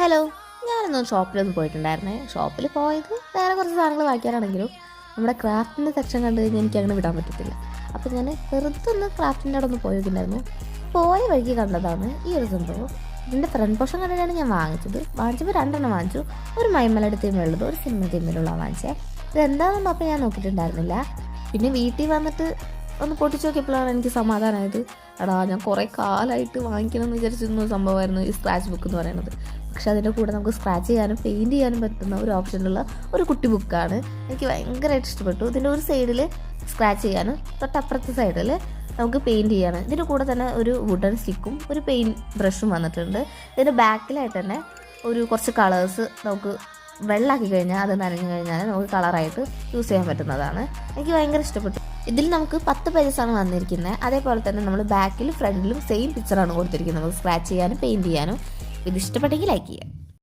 Hello, ഞാനൊന്ന് ഷോപ്പിലൊന്ന് പോയിട്ടുണ്ടായിരുന്നേ. ഷോപ്പിൽ പോയത് വേറെ കുറച്ച് സാധനങ്ങൾ വാങ്ങിക്കാനാണെങ്കിലും നമ്മുടെ ക്രാഫ്റ്റിൻ്റെ സെക്ഷൻ കണ്ടു കഴിഞ്ഞാൽ എനിക്ക് അങ്ങനെ വിടാൻ പറ്റത്തില്ല. അപ്പോൾ ഞാൻ വെറുതെ ഒന്ന് ക്രാഫ്റ്റിൻ്റെ അവിടെ ഒന്ന് പോയി നോക്കിയിട്ടുണ്ടായിരുന്നു. പോയ വഴിക്ക് കണ്ടതാണ് ഈ ഒരു സംഭവം. ഇതിൻ്റെ ഫ്രണ്ട് പോർഷൻ കണ്ടിട്ടാണ് ഞാൻ വാങ്ങിച്ചപ്പോൾ 2 വാങ്ങിച്ചു. ഒരു മൈമലയുടെ തീമുള്ളത്, ഒരു സിനിമ തീമിലുള്ള വാങ്ങിച്ചേ. ഇതെന്താണെന്ന് അപ്പോൾ ഞാൻ നോക്കിയിട്ടുണ്ടായിരുന്നില്ല. പിന്നെ വീട്ടിൽ വന്നിട്ട് ഒന്ന് പൊട്ടിച്ച് നോക്കിയപ്പോഴാണ് എനിക്ക് സമാധാനമായത്. എടാ, ഞാൻ കുറേ കാലമായിട്ട് വാങ്ങിക്കണം എന്ന് വിചാരിച്ചിരുന്ന ഒരു സംഭവമായിരുന്നു ഈ സ്ക്രാച്ച് ബുക്ക് എന്ന് പറയുന്നത്. പക്ഷെ അതിൻ്റെ കൂടെ നമുക്ക് സ്ക്രാച്ച് ചെയ്യാനും പെയിൻറ്റ് ചെയ്യാനും പറ്റുന്ന ഒരു ഓപ്ഷനുള്ള ഒരു കുട്ടി ബുക്കാണ്. എനിക്ക് ഭയങ്കരമായിട്ട് ഇഷ്ടപ്പെട്ടു. ഇതിൻ്റെ ഒരു സൈഡിൽ സ്ക്രാച്ച് ചെയ്യാനും തൊട്ടപ്പുറത്തെ സൈഡിൽ നമുക്ക് പെയിൻറ്റ് ചെയ്യാനും. ഇതിൻ്റെ കൂടെ തന്നെ ഒരു വുഡൻ സ്റ്റിക്കും ഒരു പെയിൻറ്റ് ബ്രഷും വന്നിട്ടുണ്ട്. ഇതിൻ്റെ ബാക്കിലായിട്ട് തന്നെ കുറച്ച് കളേഴ്സ് നമുക്ക് വെള്ളമാക്കി കഴിഞ്ഞാൽ അത് നനഞ്ഞു കഴിഞ്ഞാൽ നമുക്ക് കളറായിട്ട് യൂസ് ചെയ്യാൻ പറ്റുന്നതാണ്. എനിക്ക് ഭയങ്കര ഇഷ്ടപ്പെട്ടു. ഇതിൽ നമുക്ക് 10 പേജസാണ് വന്നിരിക്കുന്നത്. അതേപോലെ തന്നെ നമ്മൾ ബാക്കിലും ഫ്രണ്ടിലും സെയിം പിക്ചറാണ് കൊടുത്തിരിക്കുന്നത്, നമുക്ക് സ്ക്രാച്ച് ചെയ്യാനും പെയിൻറ്റ് ചെയ്യാനും. ഇത് ഇഷ്ടപ്പെട്ടെങ്കിൽ ലൈക്ക് ചെയ്യാം.